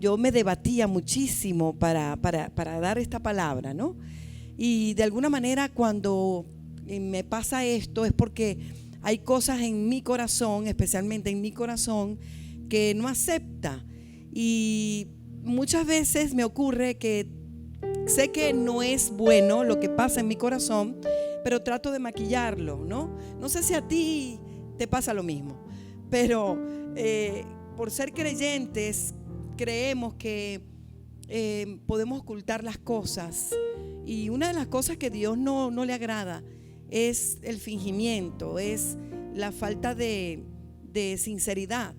yo me debatía muchísimo para dar esta palabra, ¿no? Y de alguna manera cuando me pasa esto es porque hay cosas en mi corazón, especialmente en mi corazón, que no acepta. Y muchas veces me ocurre que sé que no es bueno lo que pasa en mi corazón, pero trato de maquillarlo, ¿no? No sé si a ti te pasa lo mismo, pero por ser creyentes creemos que podemos ocultar las cosas. Y una de las cosas que Dios no le agrada es el fingimiento, es la falta de sinceridad.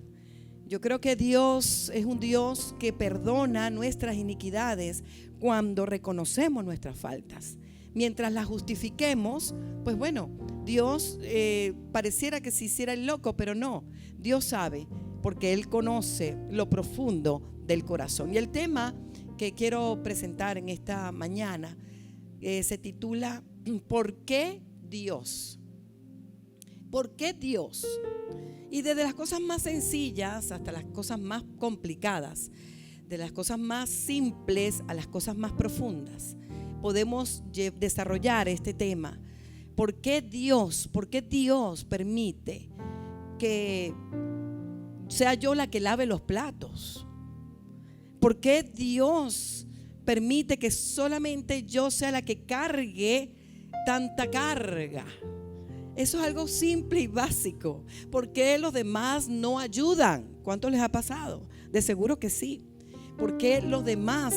Yo creo que Dios es un Dios que perdona nuestras iniquidades cuando reconocemos nuestras faltas. Mientras las justifiquemos, pues bueno, Dios pareciera que se hiciera el loco, pero no. Dios sabe, porque Él conoce lo profundo del corazón. Y el tema que quiero presentar en esta mañana se titula ¿Por qué Dios? ¿Por qué Dios? Y desde las cosas más sencillas hasta las cosas más complicadas, de las cosas más simples a las cosas más profundas, podemos desarrollar este tema. ¿Por qué Dios? ¿Por qué Dios permite que sea yo la que lave los platos? ¿Por qué Dios permite que solamente yo sea la que cargue tanta carga? Eso es algo simple y básico. ¿Por qué los demás no ayudan? ¿Cuánto les ha pasado? De seguro que sí. ¿Por qué los demás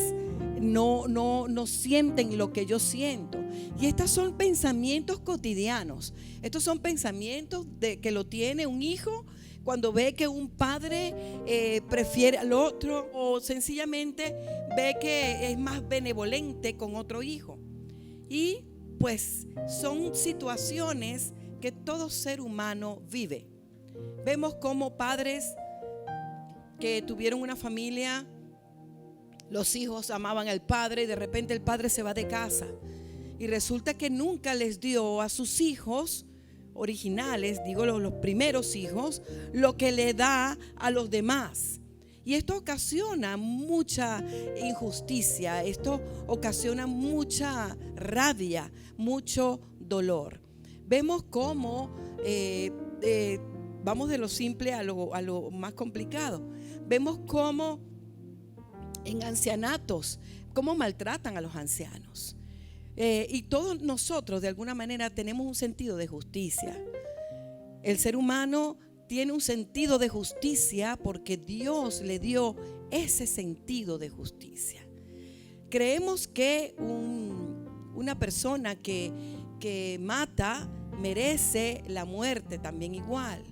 no sienten lo que yo siento? Y estos son pensamientos cotidianos. Estos son pensamientos que lo tiene un hijo cuando ve que un padre prefiere al otro, o sencillamente ve que es más benevolente con otro hijo. Y pues son situaciones que todo ser humano vive. Vemos como padres que tuvieron una familia, los hijos amaban al padre y de repente el padre se va de casa y resulta que nunca les dio a sus hijos originales, digo los primeros hijos, lo que le da a los demás. Y esto ocasiona mucha injusticia, esto ocasiona mucha rabia, mucho dolor. Vemos cómo vamos de lo simple a lo más complicado. Vemos cómo en ancianatos, cómo maltratan a los ancianos. Y todos nosotros de alguna manera tenemos un sentido de justicia. El ser humano tiene un sentido de justicia porque Dios le dio ese sentido de justicia. Creemos que una persona que mata merece la muerte también igual.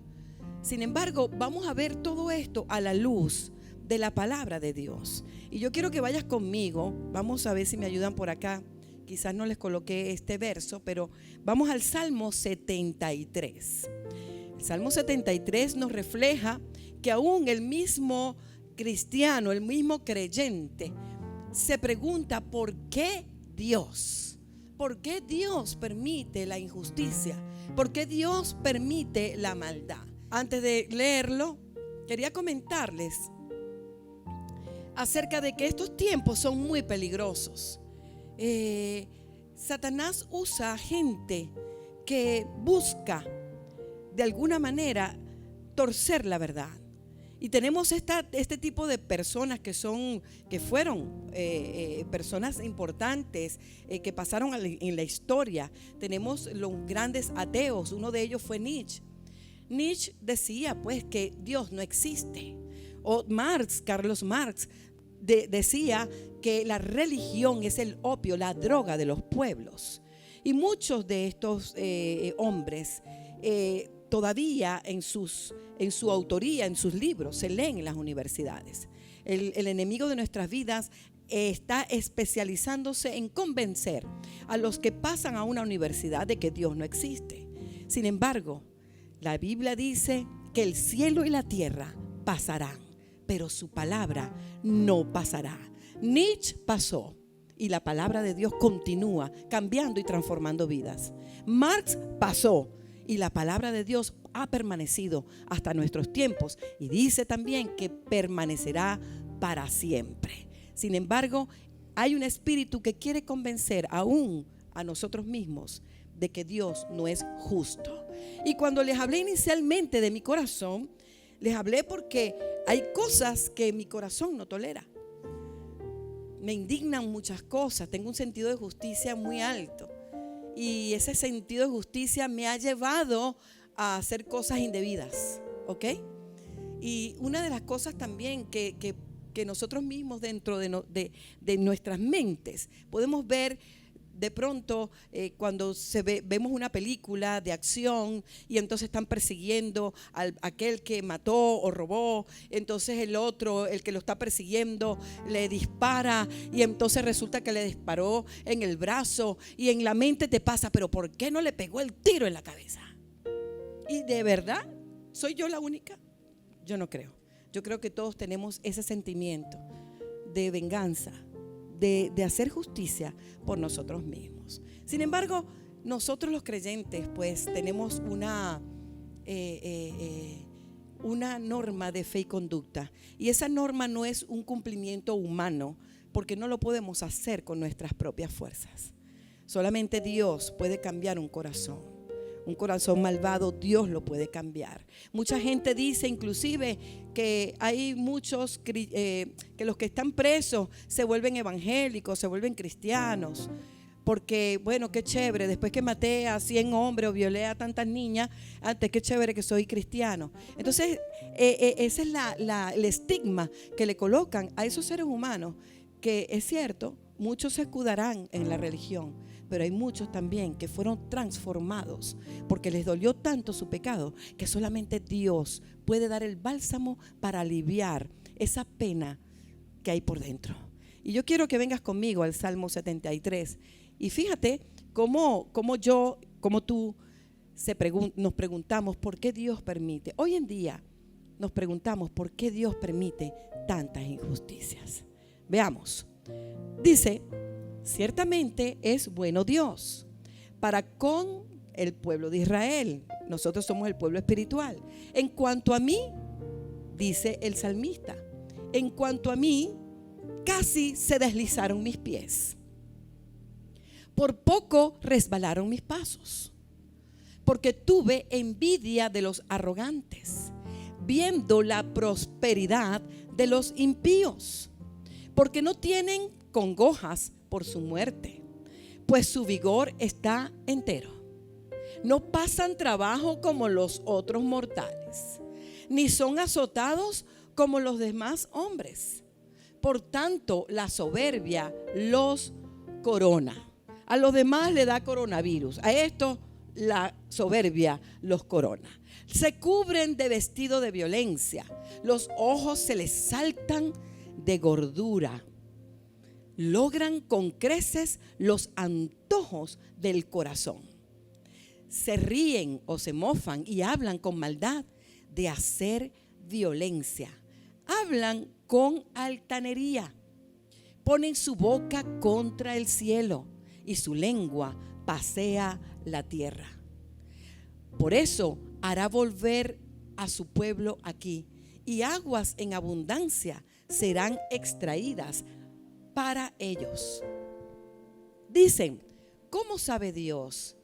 Sin embargo, vamos a ver todo esto a la luz de la palabra de Dios. Y yo quiero que vayas conmigo. Vamos a ver si me ayudan por acá. Quizás no les coloqué este verso, pero vamos al Salmo 73. El Salmo 73 nos refleja que aún el mismo cristiano, el mismo creyente, se pregunta ¿por qué Dios? ¿Por qué Dios permite la injusticia? ¿Por qué Dios permite la maldad? Antes de leerlo, quería comentarles acerca de que estos tiempos son muy peligrosos. Satanás usa gente que busca de alguna manera torcer la verdad. Y tenemos este tipo de personas que fueron personas importantes que pasaron en la historia. Tenemos los grandes ateos, uno de ellos fue Nietzsche. Nietzsche decía pues que Dios no existe. O Carlos Marx decía que la religión es el opio, la droga de los pueblos. Y muchos de estos hombres todavía en su autoría, en sus libros, se leen en las universidades. El enemigo de nuestras vidas está especializándose en convencer a los que pasan a una universidad de que Dios no existe. Sin embargo, la Biblia dice que el cielo y la tierra pasarán, pero su palabra no pasará. Nietzsche pasó y la palabra de Dios continúa cambiando y transformando vidas. Marx pasó y la palabra de Dios ha permanecido hasta nuestros tiempos y dice también que permanecerá para siempre. Sin embargo, hay un espíritu que quiere convencer aún a nosotros mismos de que Dios no es justo. Y cuando les hablé inicialmente de mi corazón, les hablé porque hay cosas que mi corazón no tolera. Me indignan muchas cosas, tengo un sentido de justicia muy alto. Y ese sentido de justicia me ha llevado a hacer cosas indebidas, ¿ok? Y una de las cosas también que nosotros mismos dentro de nuestras mentes podemos ver de pronto cuando vemos una película de acción y entonces están persiguiendo a aquel que mató o robó, entonces el otro, el que lo está persiguiendo, le dispara y entonces resulta que le disparó en el brazo y en la mente te pasa, pero ¿por qué no le pegó el tiro en la cabeza? Y de verdad, ¿soy yo la única? Yo no creo. Yo creo que todos tenemos ese sentimiento de venganza, de hacer justicia por nosotros mismos. Sin embargo, nosotros los creyentes pues tenemos una norma de fe y conducta, y esa norma no es un cumplimiento humano, porque no lo podemos hacer con nuestras propias fuerzas. Solamente Dios puede cambiar un corazón. Un corazón malvado Dios lo puede cambiar. Mucha gente dice inclusive que hay muchos que los que están presos se vuelven evangélicos, se vuelven cristianos, porque bueno, qué chévere, después que maté a 100 hombres o violé a tantas niñas, antes qué chévere que soy cristiano. Entonces ese es el estigma que le colocan a esos seres humanos, que es cierto, muchos se escudarán en la religión, pero hay muchos también que fueron transformados porque les dolió tanto su pecado que solamente Dios puede dar el bálsamo para aliviar esa pena que hay por dentro. Y yo quiero que vengas conmigo al Salmo 73 y fíjate cómo tú nos preguntamos por qué Dios permite. Hoy en día nos preguntamos por qué Dios permite tantas injusticias. Veamos. Dice: ciertamente es bueno Dios para con el pueblo de Israel. Nosotros somos el pueblo espiritual. En cuanto a mí, dice el salmista, en cuanto a mí, casi se deslizaron mis pies. Por poco resbalaron mis pasos, porque tuve envidia de los arrogantes, viendo la prosperidad de los impíos, porque no tienen congojas por su muerte, pues su vigor está entero. No pasan trabajo como los otros mortales, ni son azotados como los demás hombres. Por tanto, la soberbia los corona. A los demás le da coronavirus, a estos la soberbia los corona. Se cubren de vestido de violencia, los ojos se les saltan de gordura. Logran con creces los antojos del corazón. Se ríen o se mofan y hablan con maldad de hacer violencia. Hablan con altanería. Ponen su boca contra el cielo y su lengua pasea la tierra. Por eso hará volver a su pueblo aquí, y aguas en abundancia serán extraídas para ellos. Dicen: ¿cómo sabe Dios?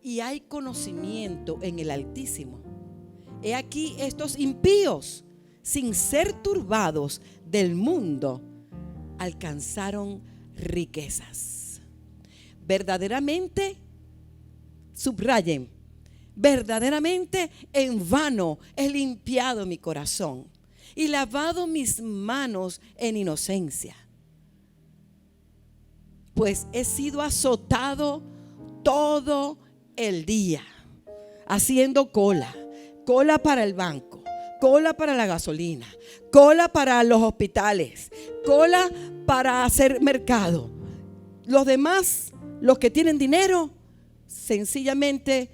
Y hay conocimiento en el Altísimo. He aquí estos impíos, sin ser turbados del mundo, alcanzaron riquezas. Verdaderamente, subrayen, verdaderamente en vano he limpiado mi corazón y lavado mis manos en inocencia, pues he sido azotado todo el día, haciendo cola para el banco, cola para la gasolina, cola para los hospitales, cola para hacer mercado. Los demás, los que tienen dinero, sencillamente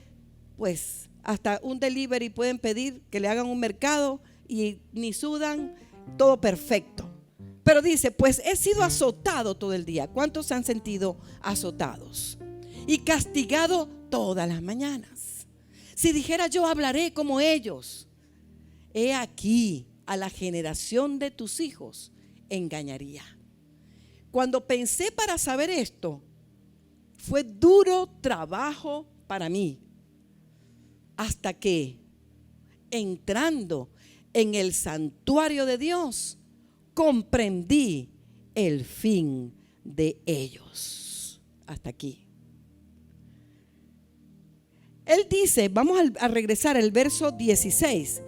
pues hasta un delivery pueden pedir que le hagan un mercado y ni sudan, todo perfecto. Pero dice: pues he sido azotado todo el día. ¿Cuántos se han sentido azotados? Y castigado todas las mañanas. Si dijera yo, hablaré como ellos. He aquí a la generación de tus hijos engañaría. Cuando pensé para saber esto, fue duro trabajo para mí, hasta que, entrando en el santuario de Dios, comprendí el fin de ellos. Hasta aquí. Él dice, vamos a regresar al verso 16.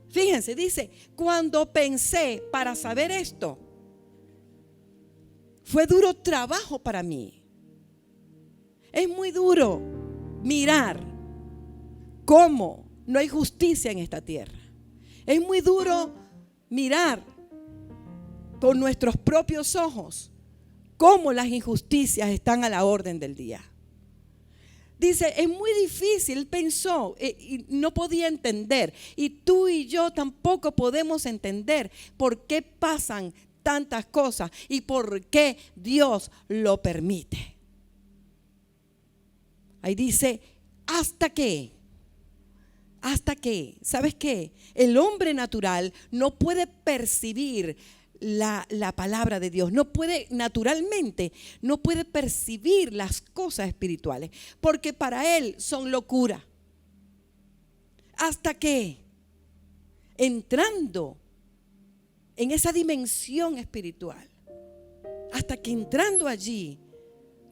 Fíjense, dice, cuando pensé para saber esto, fue duro trabajo para mí. Es muy duro mirar cómo no hay justicia en esta tierra. Es muy duro mirar con nuestros propios ojos cómo las injusticias están a la orden del día. Dice, es muy difícil, pensó, y no podía entender. Y tú y yo tampoco podemos entender por qué pasan tantas cosas y por qué Dios lo permite. Ahí dice, ¿hasta qué? ¿Hasta qué? ¿Sabes qué? El hombre natural no puede percibir la palabra de Dios, no puede naturalmente, no puede percibir las cosas espirituales, porque para él son locura. Hasta que, entrando en esa dimensión espiritual, hasta que entrando allí,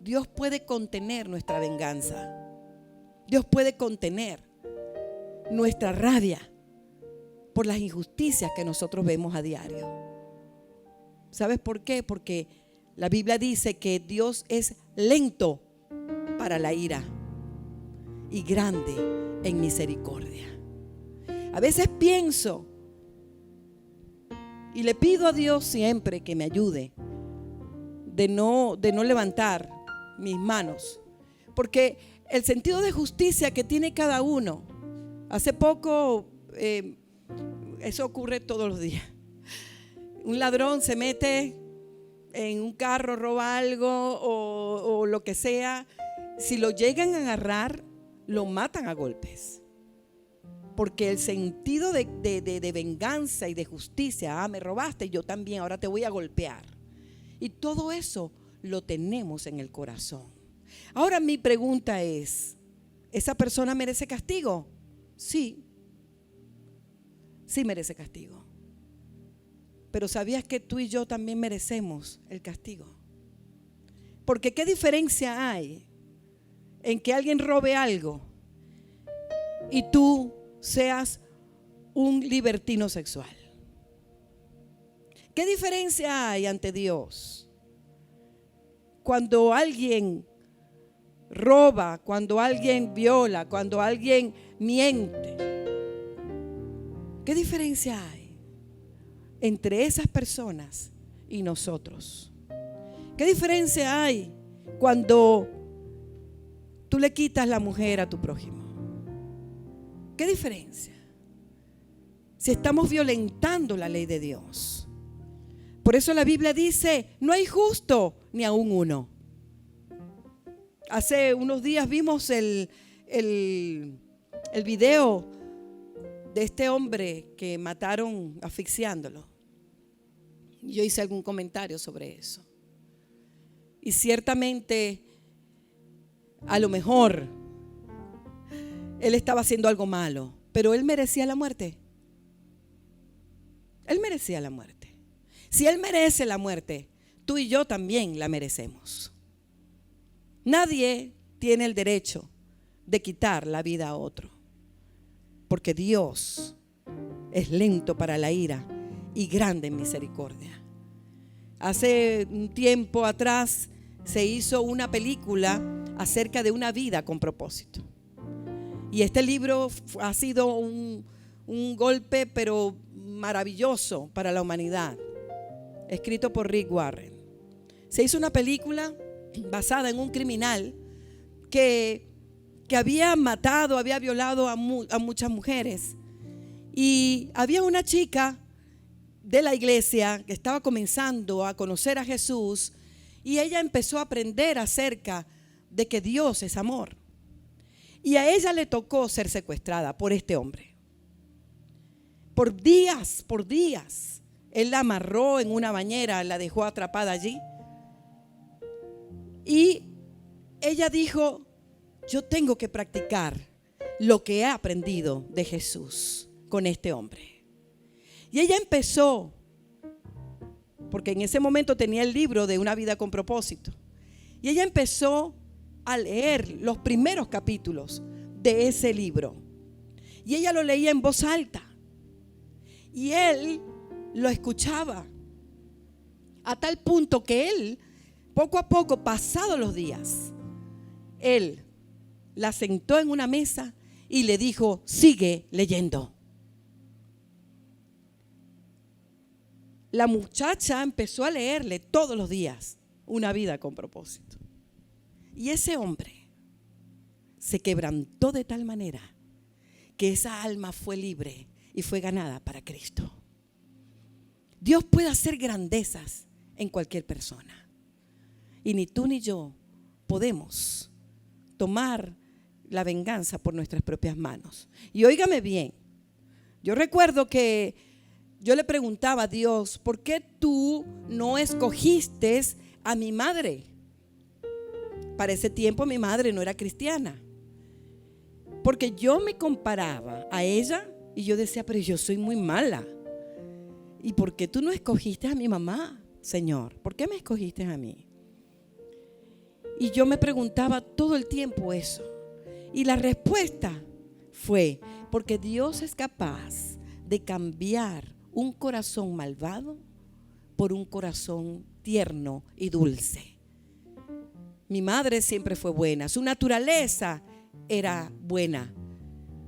Dios puede contener nuestra venganza. Dios puede contener nuestra rabia por las injusticias que nosotros vemos a diario. ¿Sabes por qué? Porque la Biblia dice que Dios es lento para la ira y grande en misericordia. A veces pienso y le pido a Dios siempre que me ayude de no levantar mis manos, porque el sentido de justicia que tiene cada uno, hace poco, eso ocurre todos los días. Un ladrón se mete en un carro, roba algo o lo que sea. Si lo llegan a agarrar, lo matan a golpes. Porque el sentido de venganza y de justicia, me robaste, yo también, ahora te voy a golpear. Y todo eso lo tenemos en el corazón. Ahora mi pregunta es, ¿esa persona merece castigo? Sí, sí merece castigo. Pero ¿sabías que tú y yo también merecemos el castigo? Porque ¿qué diferencia hay en que alguien robe algo y tú seas un libertino sexual? ¿Qué diferencia hay ante Dios cuando alguien roba, cuando alguien viola, cuando alguien miente? ¿Qué diferencia hay entre esas personas y nosotros? ¿Qué diferencia hay cuando tú le quitas la mujer a tu prójimo? ¿Qué diferencia? Si estamos violentando la ley de Dios. Por eso la Biblia dice, no hay justo ni aún uno. Hace unos días vimos el video de este hombre que mataron asfixiándolo. Yo hice algún comentario sobre eso. Y ciertamente, a lo mejor, él estaba haciendo algo malo, pero él merecía la muerte. Él merecía la muerte. Si él merece la muerte, tú y yo también la merecemos. Nadie tiene el derecho de quitar la vida a otro, porque Dios es lento para la ira y grande en misericordia. Hace un tiempo atrás se hizo una película acerca de una vida con propósito. Y este libro ha sido un golpe, pero maravilloso para la humanidad. Escrito por Rick Warren. Se hizo una película basada en un criminal que había matado, había violado a muchas mujeres. Y había una chica de la iglesia que estaba comenzando a conocer a Jesús, y ella empezó a aprender acerca de que Dios es amor. Y a ella le tocó ser secuestrada por este hombre. Por días, Él la amarró en una bañera, la dejó atrapada allí. Y ella dijo: yo tengo que practicar lo que he aprendido de Jesús con este hombre. Y ella empezó, porque en ese momento tenía el libro de Una vida con propósito, y ella empezó a leer los primeros capítulos de ese libro. Y ella lo leía en voz alta, y él lo escuchaba, a tal punto que él, poco a poco, pasados los días, él la sentó en una mesa y le dijo: sigue leyendo. La muchacha empezó a leerle todos los días Una vida con propósito. Y ese hombre se quebrantó de tal manera que esa alma fue libre y fue ganada para Cristo. Dios puede hacer grandezas en cualquier persona. Y ni tú ni yo podemos tomar la venganza por nuestras propias manos. Y óigame bien, yo recuerdo que yo le preguntaba a Dios: ¿por qué tú no escogiste a mi madre? Para ese tiempo mi madre no era cristiana. Porque yo me comparaba a ella y yo decía: pero yo soy muy mala. ¿Y por qué tú no escogiste a mi mamá, Señor? ¿Por qué me escogiste a mí? Y yo me preguntaba todo el tiempo eso. Y la respuesta fue: porque Dios es capaz de cambiar un corazón malvado por un corazón tierno y dulce. Mi madre siempre fue buena, su naturaleza era buena.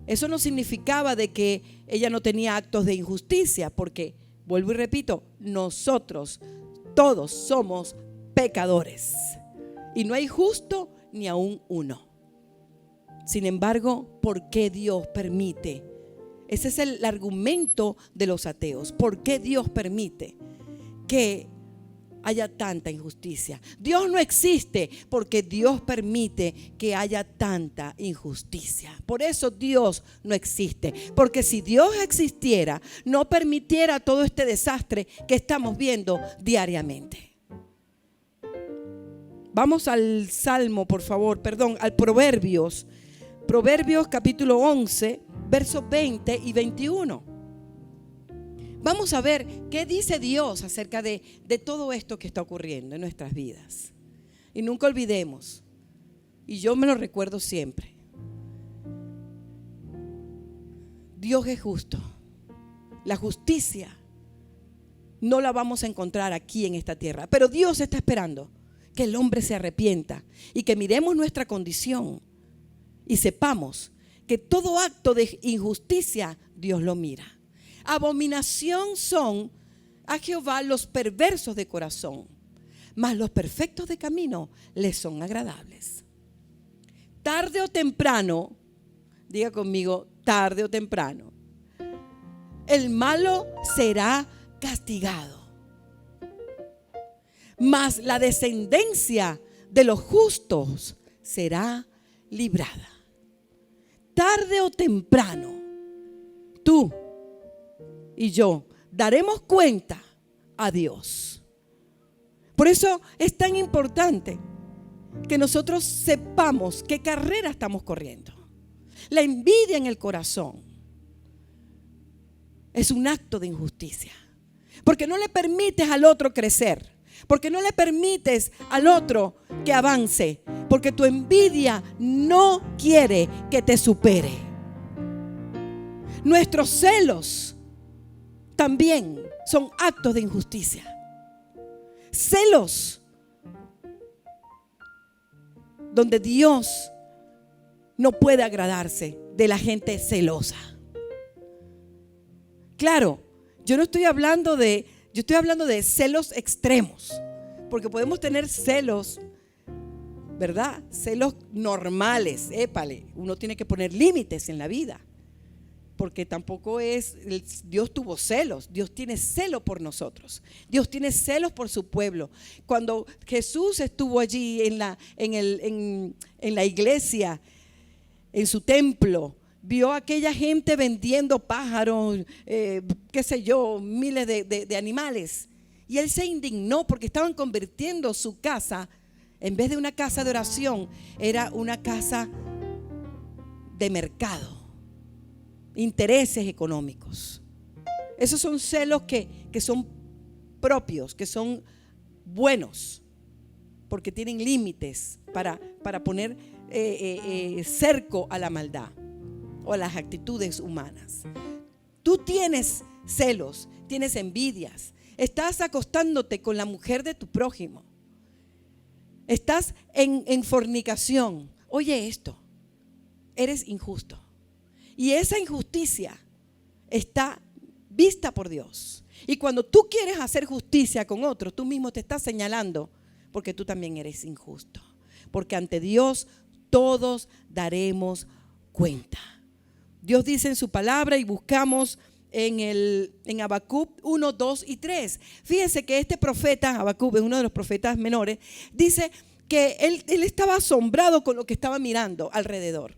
Eso no significaba de que ella no tenía actos de injusticia, porque, vuelvo y repito, nosotros todos somos pecadores y no hay justo ni aún uno. Sin embargo, ¿por qué Dios permite? Ese es el argumento de los ateos. ¿Por qué Dios permite que haya tanta injusticia? Dios no existe porque Dios permite que haya tanta injusticia. Por eso Dios no existe. Porque si Dios existiera, no permitiera todo este desastre que estamos viendo diariamente. Vamos al Salmo, por favor, al Proverbios. Proverbios capítulo 11, versos 20 y 21. Vamos a ver qué dice Dios acerca de todo esto que está ocurriendo en nuestras vidas. Y nunca olvidemos, y yo me lo recuerdo siempre, Dios es justo. La justicia no la vamos a encontrar aquí en esta tierra, pero Dios está esperando que el hombre se arrepienta y que miremos nuestra condición y sepamos que todo acto de injusticia Dios lo mira. Abominación son a Jehová los perversos de corazón, mas los perfectos de camino les son agradables. Tarde o temprano, diga conmigo, tarde o temprano, el malo será castigado, mas la descendencia de los justos será librada. Tarde o temprano, tú y yo daremos cuenta a Dios. Por eso es tan importante que nosotros sepamos qué carrera estamos corriendo. La envidia en el corazón es un acto de injusticia, porque no le permites al otro crecer, porque no le permites al otro que avance, porque tu envidia no quiere que te supere. Nuestros celos también son actos de injusticia. Celos donde Dios no puede agradarse de la gente celosa. Claro, yo estoy hablando de celos extremos, porque podemos tener celos, ¿verdad? Celos normales, épale, uno tiene que poner límites en la vida, porque tampoco es, Dios tuvo celos, Dios tiene celo por nosotros, Dios tiene celos por su pueblo. Cuando Jesús estuvo allí en la iglesia, en su templo, vio a aquella gente vendiendo pájaros, qué sé yo, miles de animales. Y él se indignó porque estaban convirtiendo su casa, en vez de una casa de oración, era una casa de mercado, intereses económicos. Esos son celos que son propios, que son buenos, porque tienen límites para poner cerco a la maldad o a las actitudes humanas. Tú tienes celos, tienes envidias, estás acostándote con la mujer de tu prójimo, estás en fornicación. Oye esto, eres injusto. Y esa injusticia está vista por Dios. Y cuando tú quieres hacer justicia con otro, tú mismo te estás señalando porque tú también eres injusto. Porque ante Dios todos daremos cuenta. Dios dice en su palabra, y buscamos en Habacuc 1, 2 y 3. Fíjense que este profeta, Habacuc es uno de los profetas menores, dice que él estaba asombrado con lo que estaba mirando alrededor.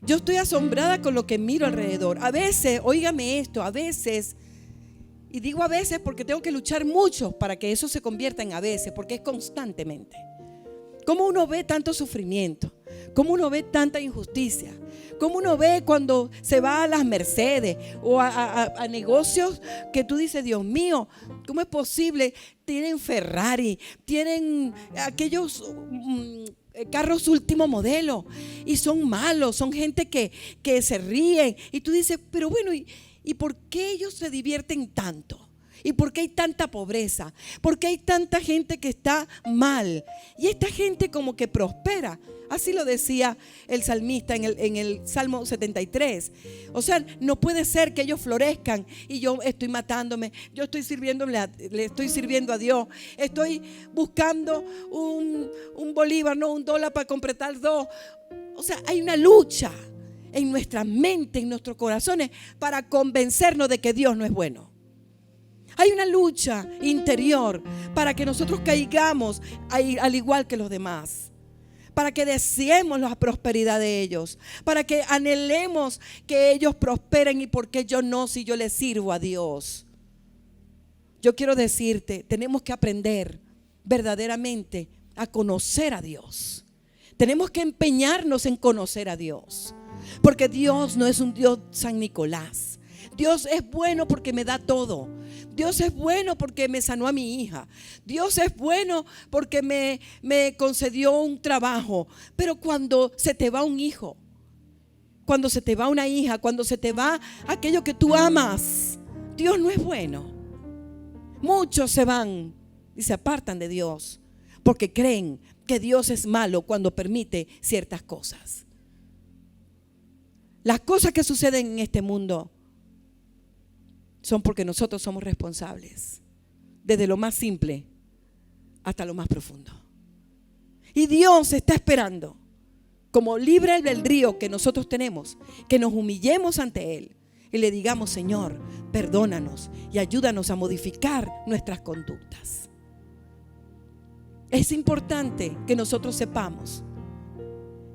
Yo estoy asombrada con lo que miro alrededor. A veces, óigame esto, a veces, y digo a veces porque tengo que luchar mucho para que eso se convierta en a veces, porque es constantemente. ¿Cómo uno ve tanto sufrimiento? ¿Cómo uno ve tanta injusticia? ¿Cómo uno ve cuando se va a las Mercedes o a negocios que tú dices, Dios mío, ¿cómo es posible? Tienen Ferrari, tienen aquellos carros último modelo y son malos, son gente que se ríen. Y tú dices, pero bueno, ¿y por qué ellos se divierten tanto? ¿Y por qué hay tanta pobreza? ¿Por qué hay tanta gente que está mal? Y esta gente como que prospera. Así lo decía el salmista en el Salmo 73. O sea, no puede ser que ellos florezcan y yo estoy matándome. Yo estoy le estoy sirviendo a Dios. Estoy buscando un bolívar, no un dólar para completar dos. O sea, hay una lucha en nuestra mente, en nuestros corazones, para convencernos de que Dios no es bueno. Hay una lucha interior para que nosotros caigamos al igual que los demás, para que deseemos la prosperidad de ellos, para que anhelemos que ellos prosperen. ¿Y por qué yo no, si yo les sirvo a Dios? Yo quiero decirte, tenemos que aprender verdaderamente a conocer a Dios. Tenemos que empeñarnos en conocer a Dios, porque Dios no es un Dios San Nicolás. Dios es bueno porque me da todo. Dios es bueno porque me sanó a mi hija. Dios es bueno porque me concedió un trabajo. Pero cuando se te va un hijo, cuando se te va una hija, cuando se te va aquello que tú amas, Dios no es bueno. Muchos se van y se apartan de Dios porque creen que Dios es malo cuando permite ciertas cosas. Las cosas que suceden en este mundo son porque nosotros somos responsables, desde lo más simple hasta lo más profundo. Y Dios está esperando, como libre albedrío que nosotros tenemos, que nos humillemos ante Él y le digamos, Señor, perdónanos y ayúdanos a modificar nuestras conductas. Es importante que nosotros sepamos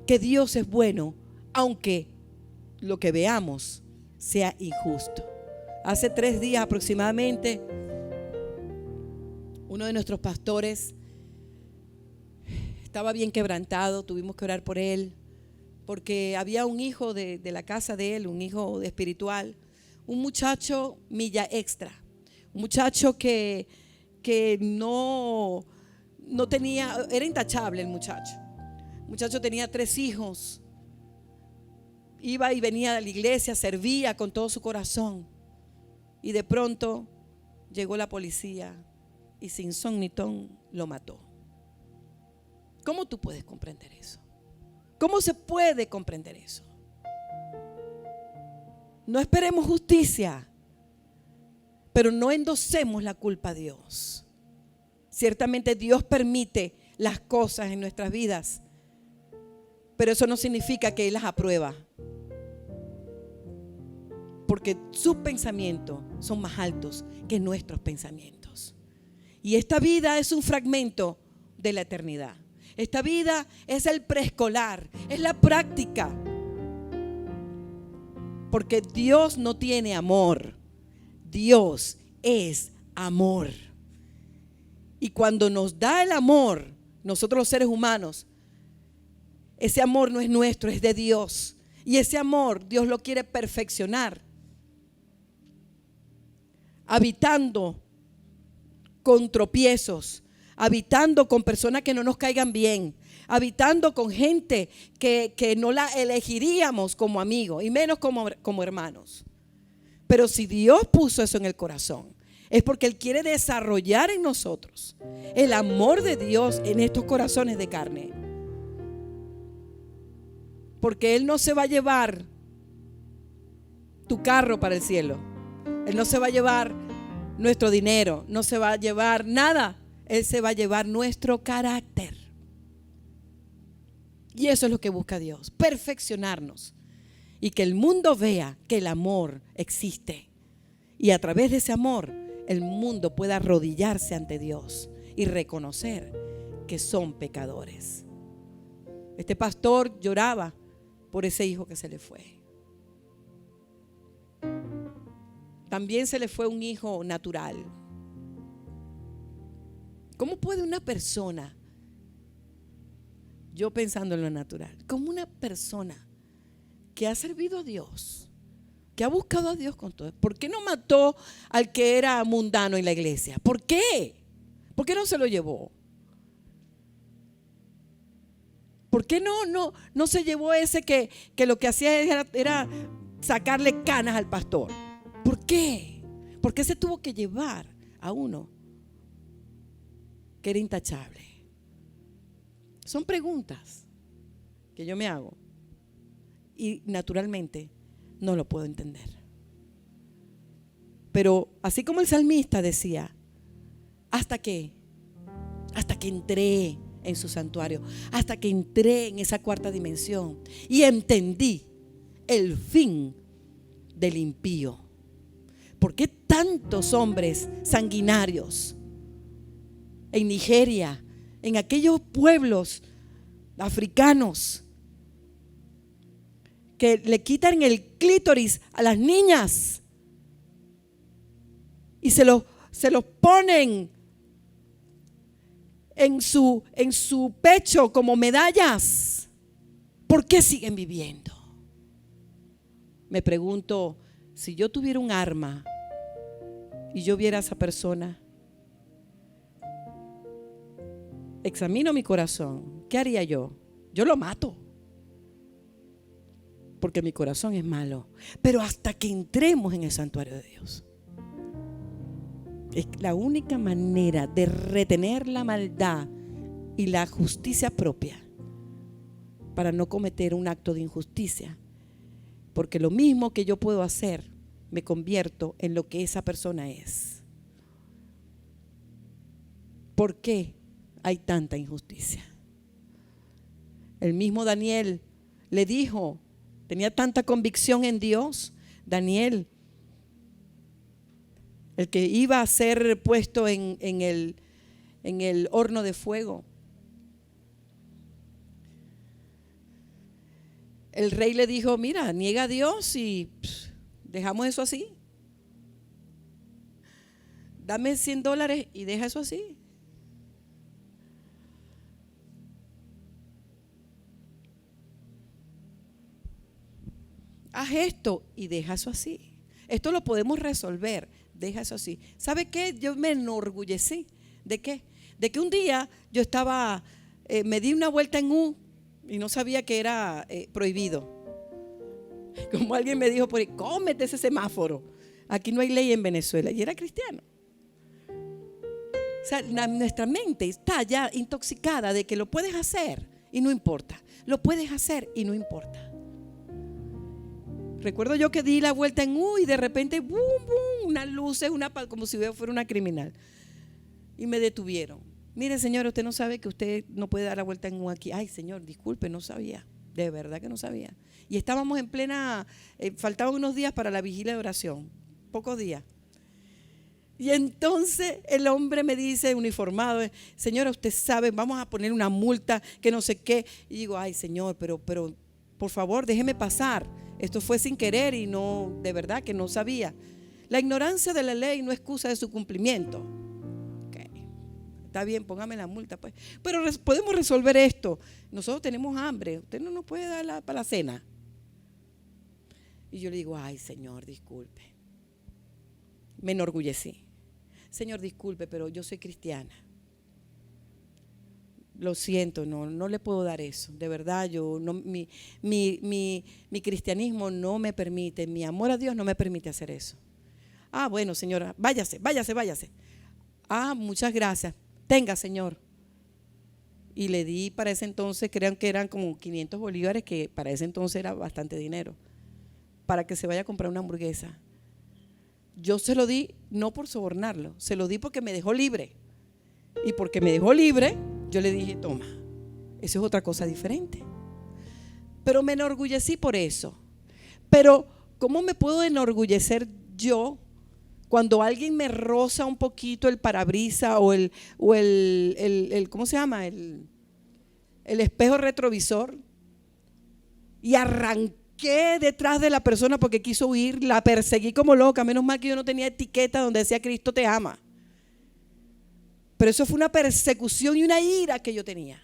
que Dios es bueno, aunque lo que veamos sea injusto. Hace 3 días aproximadamente, uno de nuestros pastores estaba bien quebrantado. Tuvimos que orar por él porque había un hijo de la casa de él, un hijo espiritual, un muchacho milla extra, un muchacho que no tenía, era intachable el muchacho. El muchacho tenía 3 hijos, iba y venía a la iglesia, servía con todo su corazón. Y de pronto llegó la policía y sin son ni ton lo mató. ¿Cómo tú puedes comprender eso? ¿Cómo se puede comprender eso? No esperemos justicia, pero no endosemos la culpa a Dios. Ciertamente Dios permite las cosas en nuestras vidas, pero eso no significa que Él las aprueba. Porque sus pensamientos son más altos que nuestros pensamientos. Y esta vida es un fragmento de la eternidad. Esta vida es el preescolar, es la práctica. Porque Dios no tiene amor. Dios es amor. Y cuando nos da el amor, nosotros los seres humanos, ese amor no es nuestro, es de Dios. Y ese amor Dios lo quiere perfeccionar, habitando con tropiezos, habitando con personas que no nos caigan bien, habitando con gente que no la elegiríamos como amigos y menos como hermanos. Pero si Dios puso eso en el corazón, es porque Él quiere desarrollar en nosotros el amor de Dios en estos corazones de carne. Porque Él no se va a llevar tu carro para el cielo. Él no se va a llevar nuestro dinero, no se va a llevar nada. Él se va a llevar nuestro carácter. Y eso es lo que busca Dios, perfeccionarnos. Y que el mundo vea que el amor existe. Y a través de ese amor, el mundo pueda arrodillarse ante Dios y reconocer que son pecadores. Este pastor lloraba por ese hijo que se le fue. También se le fue un hijo natural. ¿Cómo puede una persona, yo pensando en lo natural, como una persona que ha servido a Dios, que ha buscado a Dios con todo, ¿por qué no mató al que era mundano en la iglesia? ¿Por qué? ¿Por qué no se lo llevó? ¿Por qué no se llevó ese que lo que hacía era sacarle canas al pastor? ¿Por qué? ¿Por qué se tuvo que llevar a uno que era intachable? Son preguntas que yo me hago y naturalmente no lo puedo entender. Pero así como el salmista decía, hasta que entré en su santuario, hasta que entré en esa cuarta dimensión y entendí el fin del impío. ¿Por qué tantos hombres sanguinarios en Nigeria, en aquellos pueblos africanos, que le quitan el clítoris a las niñas y se los ponen en su pecho como medallas? ¿Por qué siguen viviendo? Me pregunto, si yo tuviera un arma y yo viera a esa persona, examino mi corazón, ¿qué haría yo? Yo lo mato, porque mi corazón es malo. Pero hasta que entremos en el santuario de Dios, es la única manera de retener la maldad y la justicia propia para no cometer un acto de injusticia. Porque lo mismo que yo puedo hacer, me convierto en lo que esa persona es. ¿Por qué hay tanta injusticia? El mismo Daniel le dijo, tenía tanta convicción en Dios, Daniel, el que iba a ser puesto en el horno de fuego. El rey le dijo, mira, niega a Dios y dejamos eso así. Dame $100 y deja eso así. Haz esto y deja eso así. Esto lo podemos resolver, deja eso así. ¿Sabe qué? Yo me enorgullecí. ¿De qué? De que un día yo estaba, me di una vuelta en U y no sabía que era prohibido. Como alguien me dijo por ahí, cómete ese semáforo. Aquí no hay ley en Venezuela. Y era cristiano. O sea, nuestra mente está ya intoxicada de que lo puedes hacer y no importa. Lo puedes hacer y no importa. Recuerdo yo que di la vuelta en U y de repente, boom, boom, unas luces, como si yo fuera una criminal. Y me detuvieron. Mire, señor, usted no sabe que usted no puede dar la vuelta en U aquí. Ay, señor, disculpe, no sabía. De verdad que no sabía. Y estábamos en plena, faltaban unos días para la vigilia de oración. Pocos días. Y entonces el hombre me dice, uniformado, señora, usted sabe, vamos a poner una multa, que no sé qué. Y digo, ay, señor, pero por favor, déjeme pasar. Esto fue sin querer y no, de verdad que no sabía. La ignorancia de la ley no es excusa de su cumplimiento. Okay. Está bien, póngame la multa pues. Pero podemos resolver esto. Nosotros tenemos hambre, usted no nos puede dar para la cena. Y yo le digo, ay Señor, disculpe. Me enorgullecí. Señor, disculpe, pero yo soy cristiana. Lo siento, no le puedo dar eso. De verdad, mi cristianismo no me permite, mi amor a Dios no me permite hacer eso. Ah, bueno, señora, váyase. Ah, muchas gracias. Tenga, Señor. Y le di para ese entonces, crean que eran como 500 bolívares, que para ese entonces era bastante dinero, para que se vaya a comprar una hamburguesa. Yo se lo di no por sobornarlo, se lo di porque me dejó libre. Y porque me dejó libre, yo le dije, toma, eso es otra cosa diferente. Pero me enorgullecí por eso. Pero ¿cómo me puedo enorgullecer yo cuando alguien me roza un poquito el parabrisas o el ¿cómo se llama? El espejo retrovisor, y arranqué detrás de la persona porque quiso huir, la perseguí como loca? Menos mal que yo no tenía etiqueta donde decía Cristo te ama. Pero eso fue una persecución y una ira que yo tenía.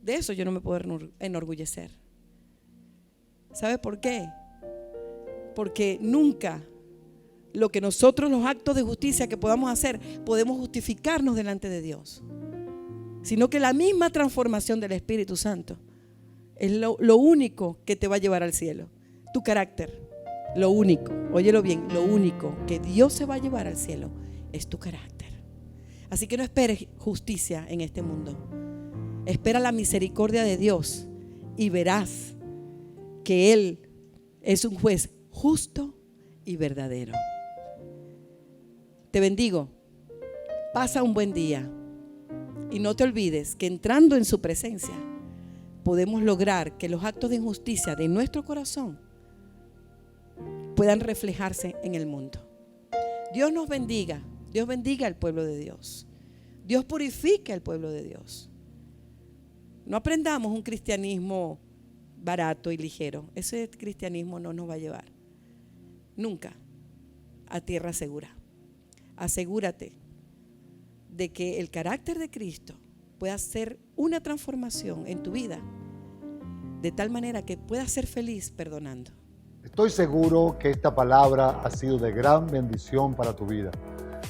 De eso yo no me puedo enorgullecer. ¿Sabe por qué? Porque nunca lo que nosotros, los actos de justicia que podamos hacer, podemos justificarnos delante de Dios. Sino que la misma transformación del Espíritu Santo es lo único que te va a llevar al cielo. Tu carácter, lo único, óyelo bien, lo único que Dios se va a llevar al cielo es tu carácter. Así que no esperes justicia en este mundo. Espera la misericordia de Dios y verás que Él es un juez justo y verdadero. Te bendigo. Pasa un buen día. Y no te olvides que entrando en su presencia podemos lograr que los actos de injusticia de nuestro corazón puedan reflejarse en el mundo. Dios nos bendiga. Dios bendiga al pueblo de Dios. Dios purifique al pueblo de Dios. No aprendamos un cristianismo barato y ligero. Ese cristianismo no nos va a llevar nunca a tierra segura. Asegúrate de que el carácter de Cristo pueda hacer una transformación en tu vida, de tal manera que puedas ser feliz perdonando. Estoy seguro que esta palabra ha sido de gran bendición para tu vida.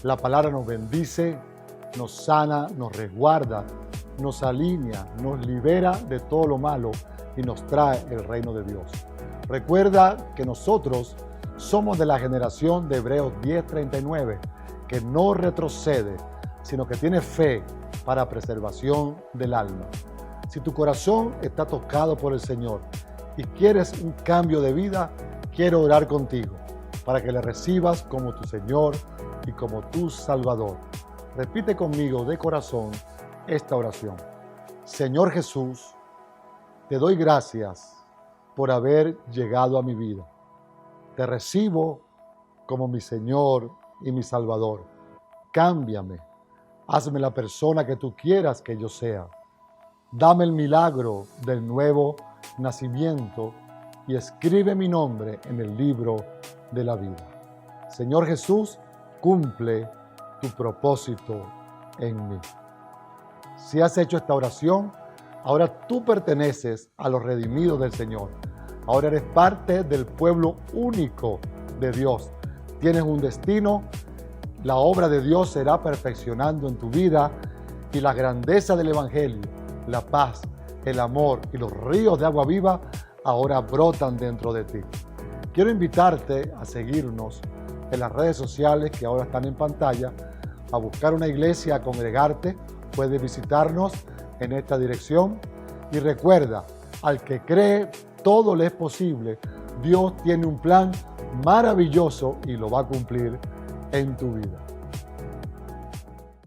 La palabra nos bendice, nos sana, nos resguarda, nos alinea, nos libera de todo lo malo y nos trae el reino de Dios. Recuerda que nosotros somos de la generación de Hebreos 10:39, que no retrocede, sino que tiene fe para preservación del alma. Si tu corazón está tocado por el Señor y quieres un cambio de vida, quiero orar contigo para que le recibas como tu Señor y como tu Salvador. Repite conmigo de corazón esta oración. Señor Jesús, te doy gracias por haber llegado a mi vida. Te recibo como mi Señor y mi Salvador. Cámbiame, hazme la persona que tú quieras que yo sea. Dame el milagro del nuevo nacimiento y escribe mi nombre en el libro de la vida. Señor Jesús, cumple tu propósito en mí. Si has hecho esta oración, ahora tú perteneces a los redimidos del Señor. Ahora eres parte del pueblo único de Dios. Tienes un destino. La obra de Dios será perfeccionando en tu vida y la grandeza del Evangelio, la paz, el amor y los ríos de agua viva ahora brotan dentro de ti. Quiero invitarte a seguirnos en las redes sociales que ahora están en pantalla, a buscar una iglesia, a congregarte. Puedes visitarnos en esta dirección y recuerda, al que cree, todo le es posible. Dios tiene un plan maravilloso y lo va a cumplir en tu vida.